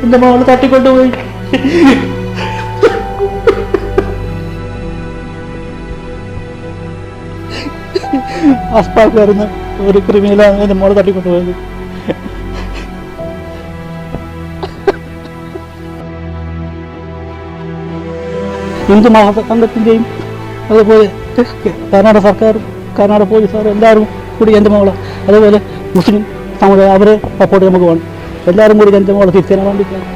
എന്റെ മോള് തട്ടിക്കൊണ്ടുപോയി. അസ്പാക്കാരുന്ന ഒരു ക്രിമിനലാണ് എന്റെ മോളെ തട്ടിക്കൊണ്ടുപോയത്. ഹിന്ദു മഹാസംഘത്തിന്റെയും അതുപോലെ കർണാടക സർക്കാരും കർണാടക പോലീസുകാരും എല്ലാവരും കൂടി എൻ്റെ മോളെ, അതുപോലെ മുസ്ലിം സമുദായം അവരെ സപ്പോർട്ട് നമുക്ക് വേണം. എല്ലാവരും കൂടി എൻ്റെ മോളെ തിരിച്ചു തരാൻ വേണ്ടിയിട്ടാണ്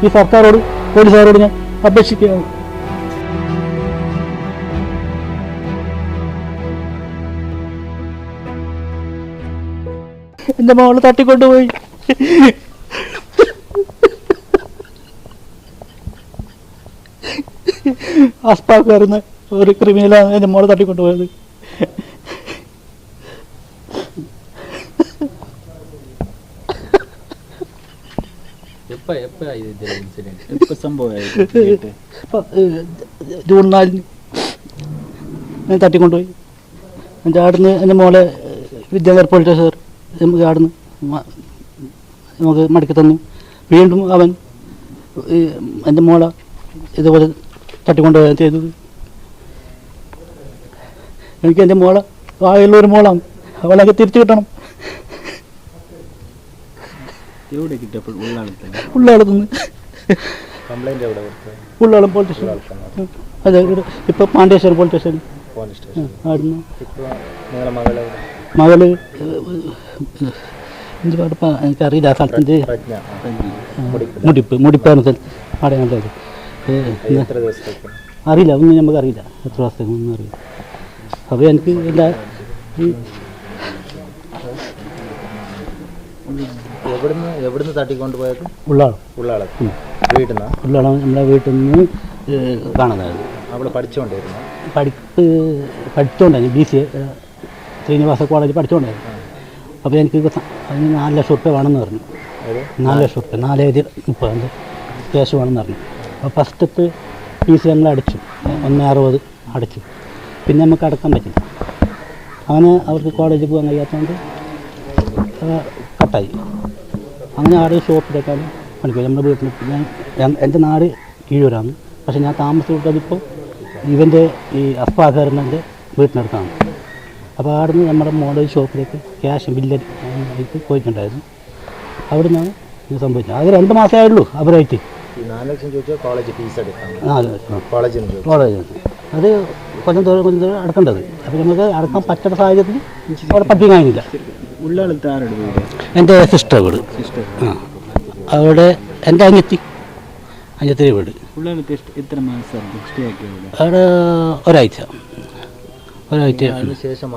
ഈ സർക്കാരോട് പോലീസുകാരോട് ഞാൻ അപേക്ഷിക്കുകയാണ്. എൻ്റെ മോള് തട്ടിക്കൊണ്ടുപോയി. അസ്പാക്കാരുന്ന ഒരു ക്രിമിനലാണ് എൻ്റെ മോളെ തട്ടിക്കൊണ്ടുപോയത്. ജൂൺ 4 ഞാൻ തട്ടിക്കൊണ്ടുപോയി. എൻ്റെ ആടുന്ന് എൻ്റെ മോളെ വിദ്യാനഗർ പോലീസ് സ്റ്റേഷൻ നമുക്ക് ആടുന്ന് നമുക്ക് മടക്കി തന്നു. വീണ്ടും അവൻ എൻ്റെ മോളെ ഇതുപോലെ തട്ടിക്കൊണ്ടുപോവുകയാണ് ചെയ്തത്. എനിക്ക് എൻ്റെ മോളെ ആയുള്ളൊരു മോളാണ്, അവളൊക്കെ തിരിച്ചു കിട്ടണം. ഉള്ളാളത്തുനിന്ന് ഉള്ളാളം പോലീസ് സ്റ്റേഷൻ, അതെ ഇപ്പം പാണ്ഡ്യേശ്വരം പോലീസ് സ്റ്റേഷൻ ആടുന്നു. മകള് എന്ത് പാടപ്പാ എനിക്കറിയില്ല ആ സ്ഥലത്തിൻ്റെ മുടിപ്പാണ് അടയാണ്ടത്. അറിയില്ല, ഒന്നും നമുക്കറിയില്ല എത്ര ദിവസത്തേക്ക് ഒന്നും അറിയില്ല. അപ്പോൾ എനിക്ക് എന്താ എവിടുന്ന് തട്ടിക്കൊണ്ടുപോയത്? ഉള്ളാളം നമ്മളെ വീട്ടിൽ നിന്ന് കാണുന്നതായിരുന്നു. അവിടെ പഠിച്ചുകൊണ്ടിരുന്നു? പഠിച്ചുകൊണ്ടായിരുന്നു BCA ശ്രീനിവാസ കോളേജ് പഠിച്ചുകൊണ്ടായിരുന്നു. അപ്പോൾ എനിക്ക് അതിന് 4 ലക്ഷം റുപ്യ വേണമെന്ന് പറഞ്ഞു. 4 ലക്ഷം റുപ്യ 4,30 ക്യാഷ് വേണമെന്ന് പറഞ്ഞു. അപ്പോൾ ഫസ്റ്റത്തെ ഫീസ് ഞങ്ങൾ അടച്ചു, 1,60 അടച്ചു. പിന്നെ നമുക്ക് അടക്കാൻ പറ്റില്ല. അങ്ങനെ അവർക്ക് കോളേജിൽ പോകാൻ കഴിയാത്തതുകൊണ്ട് കട്ടായി. അങ്ങനെ ആടെ ഷോപ്പിലേക്കാണ് പണിക്കുക. നമ്മുടെ വീട്ടിൽ എൻ്റെ നാട് കീഴൂരാണ്, പക്ഷേ ഞാൻ താമസിച്ചതിപ്പോൾ ഇവൻ്റെ ഈ അസ്പാകാരൻ്റെ വീട്ടിനടുത്താണ്. അപ്പോൾ അവിടുന്ന് നമ്മുടെ മോഡൽ ഷോപ്പിലേക്ക് ക്യാഷ് ബില്ലായിട്ട് പോയിട്ടുണ്ടായിരുന്നു. അവിടെ നിന്നാണ് ഇത് സംഭവിച്ചത്. അത് 2 മാസമേ ആയുള്ളൂ അവരായിട്ട്. 4 ലക്ഷം ചോദിച്ചാൽ കോളേജ് ഫീസ് എടുക്കാം. 4 ലക്ഷം കോളേജ് അത് കൊല്ലം തോറും അടക്കേണ്ടത്. അപ്പോൾ നമുക്ക് അടക്കാൻ പറ്റുന്ന സാഹചര്യത്തിൽ അവിടെ പഠിപ്പിക്കാനില്ല. എൻ്റെ സിസ്റ്റർ വീട്, അവിടെ എൻ്റെ അനിയത്തിൻ്റെ വീട്. അവിടെ ഒരാഴ്ച ശേഷം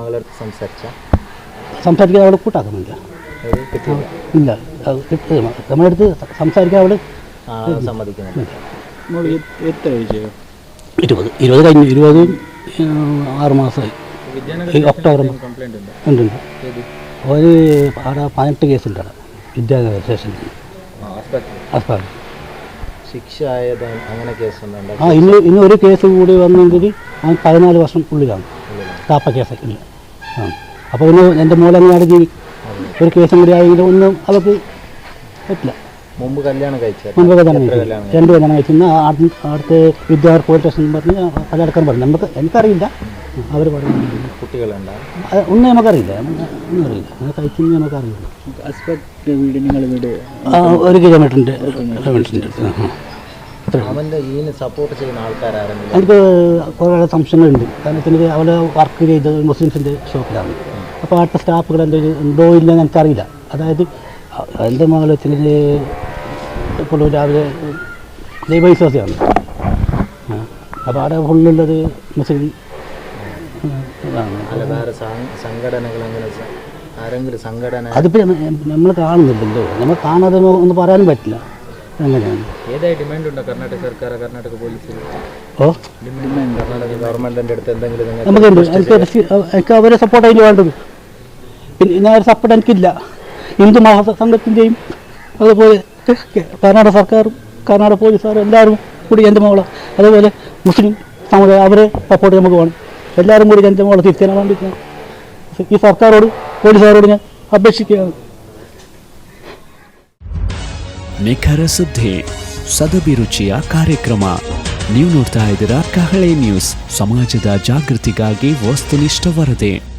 സംസാരിക്കാൻ അവൾ കൂട്ടാക്കുന്നില്ല. ഇല്ല, നമ്മളെടുത്ത് സംസാരിക്കാൻ അവൾ 20 കഴിഞ്ഞു. 6 മാസമായി. ഒക്ടോബർ ഉണ്ട്. ഒരു അവിടെ 18 കേസുണ്ട് അവിടെ വിദ്യാനഗർ സ്റ്റേഷനിൽ. ശിക്ഷ ആയത് അങ്ങനെ കേസുണ്ട്. ഇനി ഒരു കേസ് കൂടി വന്നെങ്കിൽ അവൻ 14 വർഷം ഉള്ളിലാണ്. കാപ്പ കേസ് ഇല്ല. അപ്പോൾ ഇന്ന് എൻ്റെ മോളെങ്ങനെയാണ് ജീവിക്കും? ഒരു കേസും കൂടി ആയെങ്കിൽ ഒന്നും അവർക്ക് പറ്റില്ല. മുമ്പ് കല്യാണം കഴിച്ചു. 2 കല്യാണം കഴിച്ചു. അടുത്ത് വിദ്യാനഗർ പോലീസ് സ്റ്റേഷൻ പറഞ്ഞ് അതടക്കാൻ പറഞ്ഞു. എനിക്കറിയില്ല, അവർ പറഞ്ഞു. കുട്ടികളുണ്ടാവും ഒന്നും നമുക്കറിയില്ല, ഒന്നും അറിയില്ല. അങ്ങനെ കഴിച്ചെന്ന് നമുക്കറിയില്ല. 1 കിലോമീറ്ററിൻ്റെ സപ്പോർട്ട് ചെയ്യുന്ന ആൾക്കാരാരെങ്കിലും? എനിക്ക് കുറേ സംശയങ്ങളുണ്ട്. കാരണം വെച്ചാൽ അവൾ വർക്ക് ചെയ്തത് മുസ്ലിംസിൻ്റെ ഷോപ്പിലാണ്. അപ്പോൾ അടുത്ത സ്റ്റാഫുകൾ ഉണ്ടോ ഇല്ലെന്ന് എനിക്കറിയില്ല. അതായത് എൻ്റെ മകൾ വെച്ചാൽ ഇപ്പോൾ രാവിലെ ദൈവവിശ്വാസിയാണ്. അപ്പോൾ അവിടെ ഫുള്ളുള്ളത് മുസ്ലിം അതിപ്പോൾ നമ്മൾ കാണുന്നില്ലല്ലോ. നമ്മൾ കാണാതെ ഒന്ന് പറയാനും പറ്റില്ല. അങ്ങനെയാണ്. നമുക്കുണ്ട്. എനിക്ക് അവരെ സപ്പോർട്ട് അതിന് വേണ്ടത്. പിന്നെ ഞാൻ സപ്പോർട്ട് എനിക്കില്ല. ഹിന്ദു മഹാസംഘത്തിൻ്റെയും അതുപോലെ കർണാടക സർക്കാരും കർണാടക പോലീസുകാരും എല്ലാവരും കൂടി എൻ്റെ മോളെ, അതുപോലെ മുസ്ലിം സമുദായം അവരെ സപ്പോർട്ട് നമുക്ക് വേണം. എല്ലാവരും കൂടി എൻ്റെ മോളെ തിരിച്ചു തരാൻ വേണ്ടിയിട്ടാണ് ഈ സർക്കാരോട് പോലീസുകാരോട് ഞാൻ അപേക്ഷിക്കുകയാണ്. ನಿಖರ ಸುದ್ದಿ, ಸದಭಿರುಚಿಯ ಕಾರ್ಯಕ್ರಮ. ನೀವು ನೋಡ್ತಾ ಇದ್ದೀರಾ ಕಹಳೆ ನ್ಯೂಸ್, ಸಮಾಜದ ಜಾಗೃತಿಗಾಗಿ ವಸ್ತುನಿಷ್ಠ ವರದಿ.